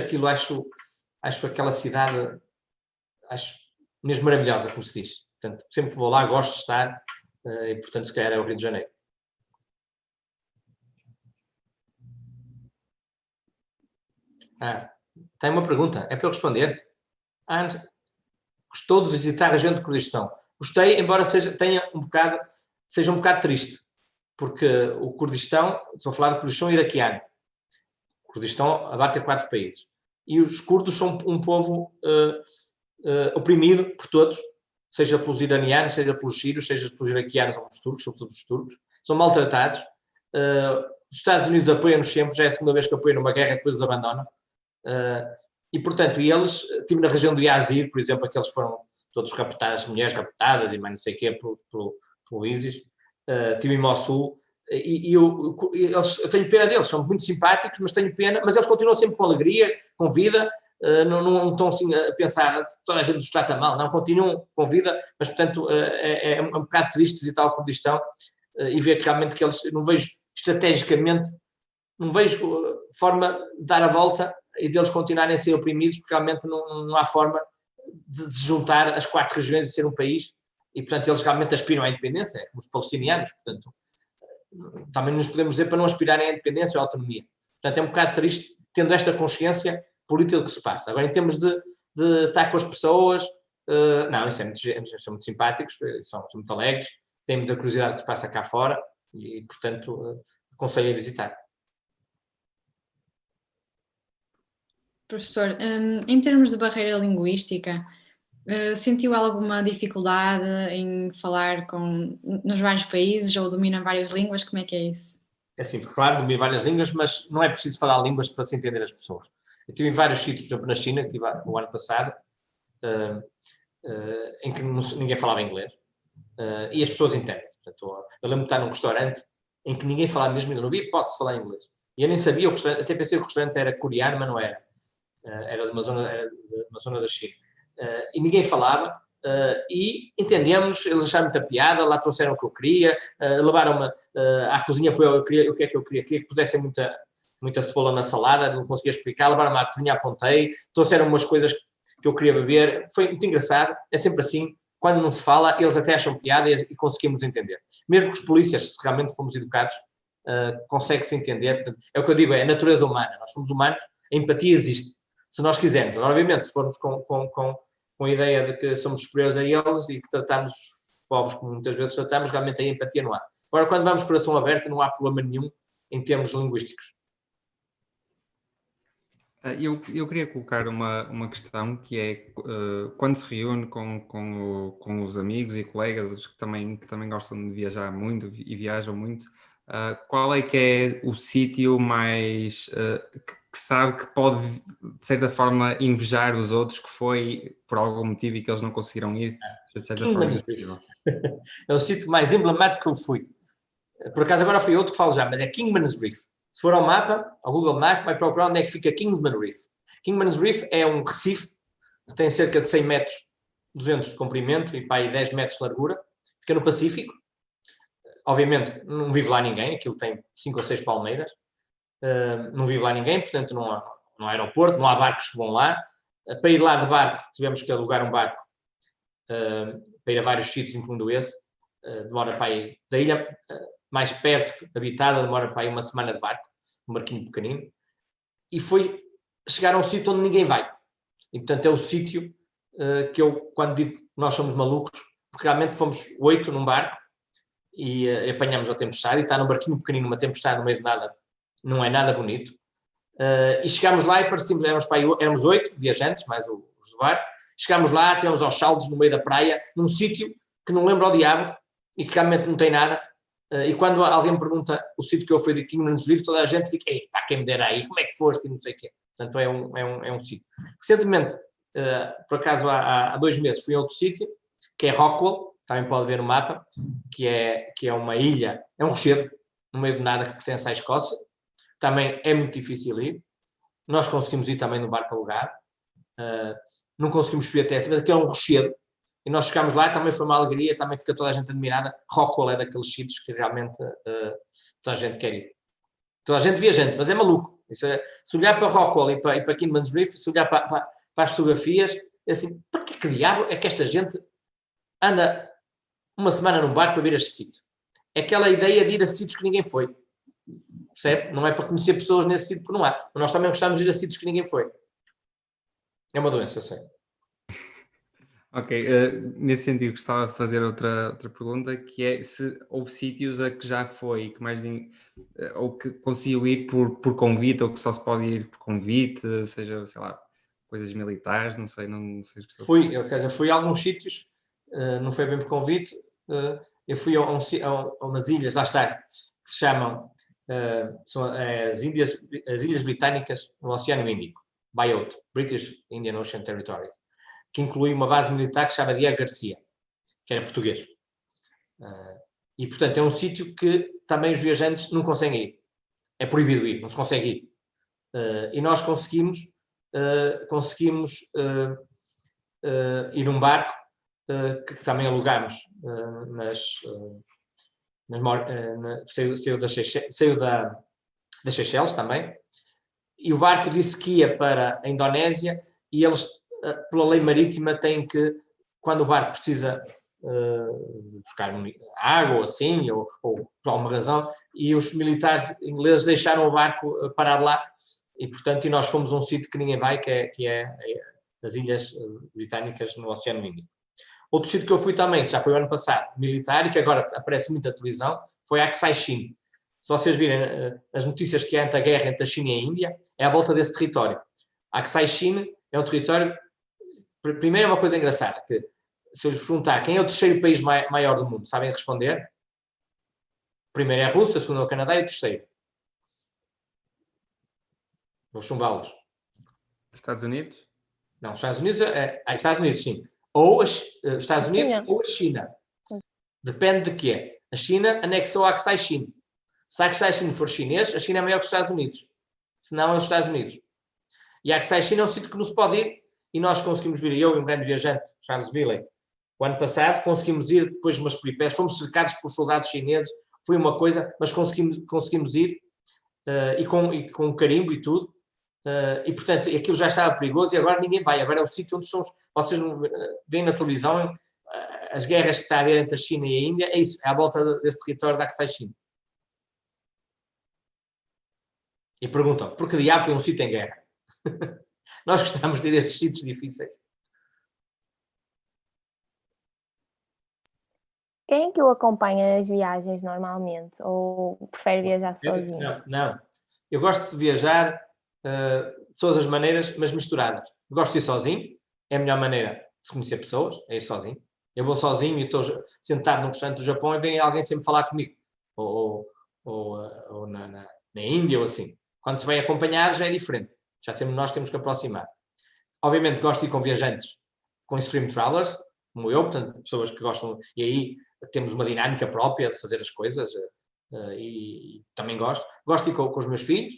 aquela cidade, acho mesmo maravilhosa, como se diz. Portanto, sempre que vou lá, gosto de estar, e portanto, se calhar é o Rio de Janeiro. Tem uma pergunta, é para eu responder? Gostou de visitar a região de Kurdistão? Gostei, embora seja um bocado triste, porque o Kurdistão, estou a falar do Kurdistão iraquiano. O Kurdistão abarca 4 países. E os curdos são um povo oprimido por todos, seja pelos iranianos, seja pelos sírios, seja pelos iraquianos ou pelos turcos, sobretudo pelos turcos. São maltratados. Os Estados Unidos apoiam-nos sempre, já é a segunda vez que apoiam numa guerra e depois os abandonam. E, portanto, eles, estive na região do Yazir, por exemplo, aqueles foram todos raptados, mulheres raptadas e mais não sei o quê, pelo ISIS. Estive em Mossul e eu tenho pena deles, são muito simpáticos, mas tenho pena, mas eles continuam sempre com alegria, com vida, não estão assim a pensar, toda a gente nos trata mal, não, continuam com vida, mas, portanto, é um bocado triste visitar o Kurdistão e ver que realmente que eles, não vejo estrategicamente, não vejo forma de dar a volta e deles continuarem a ser oprimidos, porque realmente não há forma de juntar as 4 regiões e ser um país, e portanto eles realmente aspiram à independência, como os palestinianos, portanto também nos podemos dizer para não aspirarem à independência ou à autonomia. Portanto é um bocado triste tendo esta consciência política do que se passa. Agora, em termos de estar com as pessoas, não, isso são muito simpáticos, são muito alegres, têm muita curiosidade do que se passa cá fora e, portanto, aconselho a visitar. Professor, em termos de barreira linguística, sentiu alguma dificuldade em falar nos vários países ou domina várias línguas? Como é que é isso? É assim, claro, domino várias línguas, mas não é preciso falar línguas para se entender as pessoas. Eu estive em vários sítios, por exemplo, na China, que estive o ano passado, em que ninguém falava inglês, e as pessoas entendem-se. Portanto, eu lembro de estar num restaurante em que ninguém falava mesmo inglês, não havia hipótese de falar inglês. E eu nem sabia, até pensei que o restaurante era coreano, mas não era. Era de uma zona da China. E ninguém falava, e entendemos, eles acharam muita piada, lá trouxeram o que eu queria, levaram-me à cozinha, o que é que eu queria? Queria que pusessem muita cebola na salada, não conseguia explicar, levaram-me à cozinha, apontei, trouxeram umas coisas que eu queria beber, foi muito engraçado, é sempre assim, quando não se fala, eles até acham piada e conseguimos entender. Mesmo que os polícias, se realmente fomos educados, consegue-se entender. É o que eu digo, é a natureza humana, nós somos humanos, a empatia existe, se nós quisermos. Agora, obviamente, se formos com a ideia de que somos superiores a eles e que tratamos povos como muitas vezes tratamos, realmente a empatia não há. Agora, quando vamos de coração aberto, não há problema nenhum em termos linguísticos. Eu queria colocar uma questão que é, quando se reúne com os amigos e colegas que também gostam de viajar muito e viajam muito, qual é que é o sítio mais que sabe que pode, de certa forma, invejar os outros, que foi por algum motivo e que eles não conseguiram ir, de certa forma impossível? É o sítio mais emblemático que eu fui. Por acaso agora foi outro que falo já, mas é Kingman's Reef. Se for ao mapa, ao Google Maps, vai procurar onde é que fica Kingsman Reef. Kingman's Reef é um recife que tem cerca de 100 metros, 200 de comprimento e para aí 10 metros de largura. Fica no Pacífico. Obviamente não vive lá ninguém, aquilo tem 5 ou 6 palmeiras. Não vive lá ninguém, portanto não há aeroporto, não há barcos que vão lá. Para ir lá de barco, tivemos que alugar um barco para ir a vários sítios, incluindo esse. Demora para ir da ilha mais perto, habitada, demora para ir uma semana de barco, um barquinho pequenino. E foi chegar a um sítio onde ninguém vai. E, portanto, é o sítio que eu, quando digo que nós somos malucos, porque realmente fomos 8 num barco e apanhamos a tempestade, e está num barquinho pequenino, uma tempestade no meio de nada, não é nada bonito. E chegámos lá e parecíamos, éramos 8 viajantes, mais os do barco. Chegámos lá, tivemos aos saltos no meio da praia, num sítio que não lembra ao diabo e que realmente não tem nada. E quando alguém me pergunta o sítio que eu fui de Kingman's Reef, toda a gente fica, ei, pá, quem me dera aí, como é que foste e não sei o quê. Portanto, é um sítio. Recentemente, por acaso há 2 meses, fui a outro sítio, que é Rockwell, também pode ver no mapa, que é uma ilha, é um rochedo, no meio de nada, que pertence à Escócia. Também é muito difícil ir. Nós conseguimos ir também no barco alugado. Não conseguimos subir até essa, mas aqui é um rochedo. E nós chegámos lá, também foi uma alegria, também fica toda a gente admirada. Rockwell é daqueles sítios que realmente toda a gente quer ir. Toda a gente viajante, mas é maluco. Se olhar para Rockwell e para Kingman's Reef, se olhar para as fotografias, é assim, para que diabo é que esta gente anda uma semana num barco para vir a este sítio? É aquela ideia de ir a sítios que ninguém foi. Percebe? Não é para conhecer pessoas nesse sítio, porque não há. Mas nós também gostamos de ir a sítios que ninguém foi. É uma doença, eu sei. Ok, nesse sentido gostava de fazer outra pergunta, que é se houve sítios a que já foi, que mais ou que conseguiu ir por convite, ou que só se pode ir por convite, seja, sei lá, coisas militares, não sei Fui a alguns sítios, não foi bem por convite, eu fui a umas ilhas, lá está, que se chamam, são as Ilhas Britânicas no Oceano Índico, BIOT, British Indian Ocean Territories, que inclui uma base militar que se chama Diego Garcia, que era português. E, portanto, é um sítio que também os viajantes não conseguem ir. É proibido ir, não se consegue ir. E nós conseguimos ir num barco que também alugámos, saiu das Seychelles também, e o barco disse que ia para a Indonésia e eles, pela lei marítima, têm que, quando o barco precisa buscar água ou assim, ou por alguma razão, e os militares ingleses deixaram o barco parar lá E, portanto, e nós fomos a um sítio que ninguém vai, que é as Ilhas Britânicas no Oceano Índico. Outro sítio que eu fui também, já foi o ano passado, militar, e que agora aparece muito na televisão, foi Aksai Chin. Se vocês virem as notícias que há entre a guerra entre a China e a Índia, é à volta desse território. Aksai Chin é um território... Primeiro é uma coisa engraçada, que se eu lhes perguntar quem é o terceiro país maior do mundo, sabem responder? O primeiro é a Rússia, o segundo é o Canadá e o terceiro. Vou chumbá-los. Estados Unidos? Não, os Estados Unidos Estados Unidos, sim. Ou os Estados Unidos ou a China. Depende de quê? A China anexou a Aksai Chin. Se a Aksai Chin for chinês, a China é maior que os Estados Unidos. Se não, é os Estados Unidos. E a Aksai Chin é um sítio que não se pode ir, e nós conseguimos vir, eu e um grande viajante, Charles Willey, o ano passado, conseguimos ir depois de umas peripécias, fomos cercados por soldados chineses, foi uma coisa, mas conseguimos ir, e com carimbo e tudo, e portanto aquilo já estava perigoso e agora ninguém vai, agora é o sítio onde vocês veem na televisão as guerras que está a haver entre a China e a Índia, é isso, é à volta desse território da Aksai Chin. E perguntam, por que diabo foi um sítio em guerra? Nós gostamos de ir a estes sítios difíceis. Quem é que o acompanha nas viagens normalmente? Ou prefere viajar sozinho? Não. Eu gosto de viajar de todas as maneiras, mas misturadas. Gosto de ir sozinho, é a melhor maneira de se conhecer pessoas, é ir sozinho. Eu vou sozinho e estou sentado num restaurante do Japão e vem alguém sempre falar comigo. Ou na Índia ou assim. Quando se vai acompanhar já é diferente. Já sempre nós temos que aproximar. Obviamente gosto de ir com viajantes, com extreme travelers, como eu, portanto, pessoas que gostam, e aí temos uma dinâmica própria de fazer as coisas, e também gosto. Gosto de ir com os meus filhos.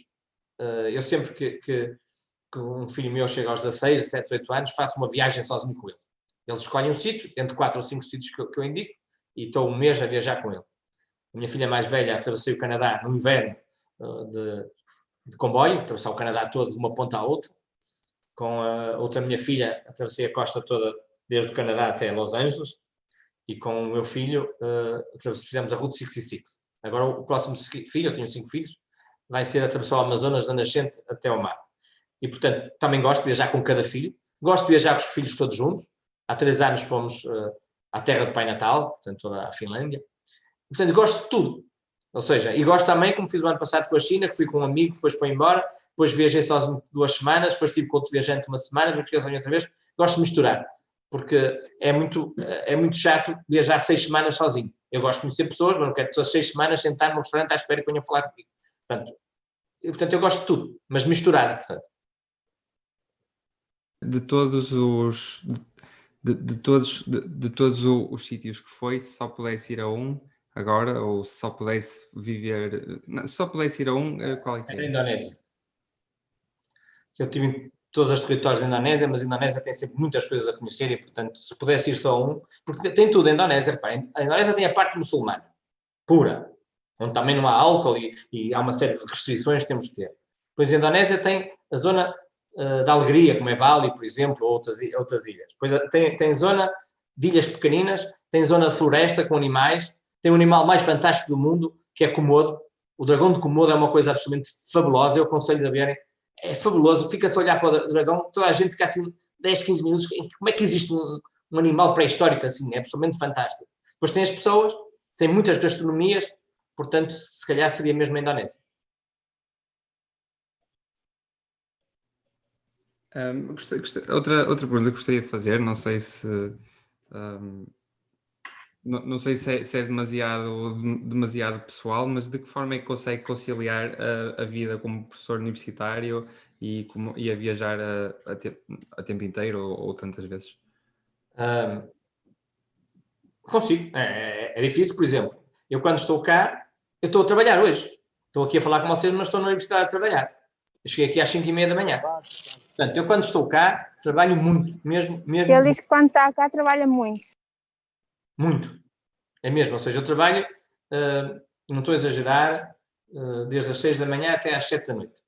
Eu sempre que um filho meu chega aos 16, 17, 18 anos, faço uma viagem sozinho com ele. Eles escolhem um sítio, entre 4 ou 5 sítios que eu indico, e estou um mês a viajar com ele. A minha filha mais velha atravessei o Canadá no inverno de comboio, atravessar o Canadá todo de uma ponta à outra. Com a outra minha filha, atravessei a costa toda, desde o Canadá até Los Angeles, e com o meu filho, fizemos a Route 66. Agora, o próximo filho, eu tenho 5 filhos, vai ser atravessar o Amazonas da nascente até ao mar. E, portanto, também gosto de viajar com cada filho. Gosto de viajar com os filhos todos juntos. Há 3 anos fomos à terra do Pai Natal, portanto, à Finlândia. E, portanto, gosto de tudo. Ou seja, e gosto também, como fiz o ano passado com a China, que fui com um amigo, depois foi embora, depois viajei sozinho 2 semanas, depois estive com outro viajante 1 semana, depois fiquei sozinho outra vez. Gosto de misturar, porque é muito chato viajar 6 semanas sozinho. Eu gosto de conhecer pessoas, mas não quero todas 6 semanas sentar num restaurante à espera que venham falar comigo. Portanto, eu gosto de tudo, mas misturado, portanto. De todos os sítios que foi, se só pudesse ir a um agora, ou se só pudesse viver... Não, se só pudesse ir a um, qual é que É a é? Indonésia. Eu tive em todos os territórios da Indonésia, mas a Indonésia tem sempre muitas coisas a conhecer e, portanto, se pudesse ir só a um... Porque tem tudo a Indonésia, reparem. A Indonésia tem a parte muçulmana, pura, onde também não há álcool e há uma série de restrições que temos que ter. Depois a Indonésia tem a zona da alegria, como é Bali, por exemplo, ou outras ilhas. Depois tem zona de ilhas pequeninas, tem zona de floresta com animais, tem o animal mais fantástico do mundo, que é Komodo. O dragão de Komodo é uma coisa absolutamente fabulosa, eu aconselho a verem. É fabuloso, fica-se a olhar para o dragão, toda a gente fica assim 10, 15 minutos, como é que existe um animal pré-histórico assim? É absolutamente fantástico. Depois tem as pessoas, tem muitas gastronomias, portanto, se calhar seria mesmo a Indonésia. Outra pergunta que gostaria de fazer, não sei se não sei se é demasiado pessoal, mas de que forma é que consegue conciliar a vida como professor universitário e a viajar a tempo inteiro ou tantas vezes? Consigo. É difícil, por exemplo. Eu quando estou cá, eu estou a trabalhar hoje. Estou aqui a falar com vocês, mas estou na universidade a trabalhar. Eu cheguei aqui às 5h30 da manhã. Portanto, eu quando estou cá, trabalho muito, mesmo. Ele diz que quando está cá trabalha muito. Muito. É mesmo, ou seja, eu trabalho, não estou a exagerar, desde as 6 da manhã até às 7 da noite.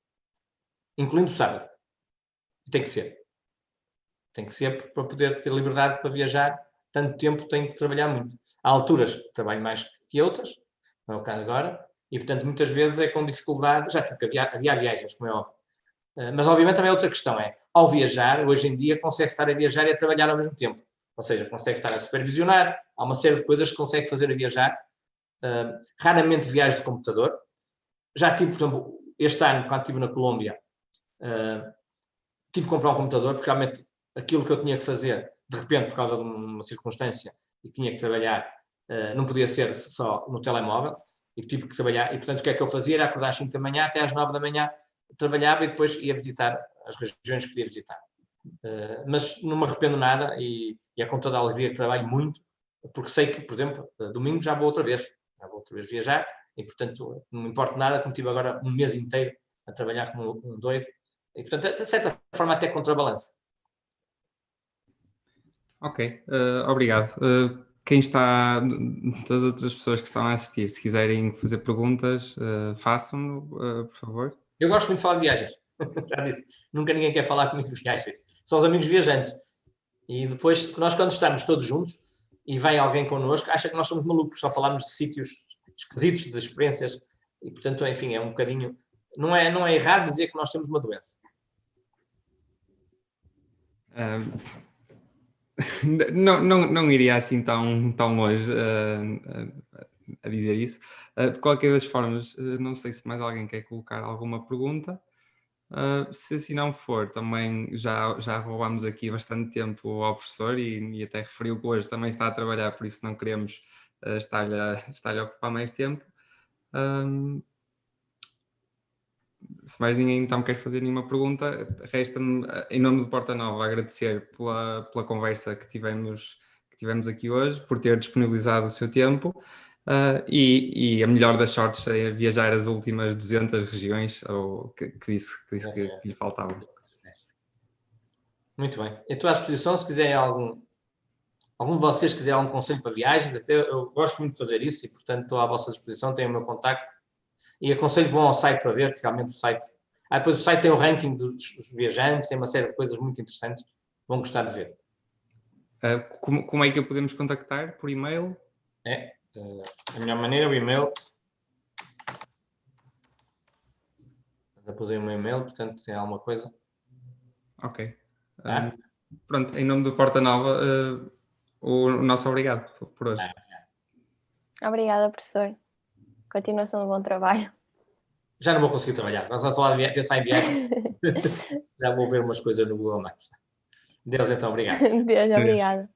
Incluindo o sábado. Tem que ser. Tem que ser para poder ter liberdade para viajar. Tanto tempo tenho que trabalhar muito. Há alturas que trabalho mais que outras, não é o caso agora, e portanto muitas vezes é com dificuldade, já tive que adiar viagens, como é óbvio. Mas, obviamente, também outra questão é, ao viajar, hoje em dia, consegue estar a viajar e a trabalhar ao mesmo tempo. Ou seja, consegue estar a supervisionar, há uma série de coisas que consegue fazer a viajar. Raramente viajo de computador. Já tive, por exemplo, este ano, quando estive na Colômbia, tive que comprar um computador, porque realmente aquilo que eu tinha que fazer, de repente, por causa de uma circunstância, e tinha que trabalhar, não podia ser só no telemóvel, e tive que trabalhar. E, portanto, o que é que eu fazia? Era acordar às 5 da manhã, até às 9 da manhã, trabalhava e depois ia visitar as regiões que queria visitar. Mas não me arrependo nada e é com toda a alegria que trabalho muito, porque sei que, por exemplo, domingo já vou outra vez viajar e, portanto, não me importa nada, como tive agora um mês inteiro a trabalhar como um doido e, portanto, de certa forma até contrabalança. Ok, obrigado. Quem está, todas as outras pessoas que estão a assistir, se quiserem fazer perguntas, façam-no, por favor. Eu gosto muito de falar de viagens, já disse, nunca ninguém quer falar comigo de viagens, são os amigos viajantes. E depois, nós quando estamos todos juntos e vem alguém connosco, acha que nós somos malucos, só falamos de sítios esquisitos, de experiências, e portanto, enfim, é um bocadinho... Não é errado dizer que nós temos uma doença. Não iria assim tão longe a dizer isso. De qualquer das formas, não sei se mais alguém quer colocar alguma pergunta. Se assim não for, também já roubamos aqui bastante tempo ao professor e até referiu que hoje também está a trabalhar, por isso não queremos estar-lhe a ocupar mais tempo. Se mais ninguém então quer fazer nenhuma pergunta, resta-me, em nome do Porta Nova, agradecer pela conversa que tivemos aqui hoje, por ter disponibilizado o seu tempo e a melhor das sortes é viajar as últimas 200 regiões que disse que lhe faltavam. Muito bem. Eu estou à disposição, se quiserem algum de vocês quiser algum conselho para viagens, até eu gosto muito de fazer isso e, portanto, estou à vossa disposição, tenho o meu contacto. E aconselho que vão ao site para ver, porque realmente o site... depois o site tem o ranking dos viajantes, tem uma série de coisas muito interessantes, vão gostar de ver. Como é que o podemos contactar? Por e-mail? A melhor maneira, o e-mail... Já pusei o meu e-mail, portanto, tem alguma coisa. Ok. Pronto, em nome do Porta Nova, o nosso obrigado por hoje. Obrigada, professor. Continuação de bom trabalho. Já não vou conseguir trabalhar. Nós vamos falar de pensar em viagem. Já vou ver umas coisas no Google Maps. Deus, então, obrigado. Deus, obrigada.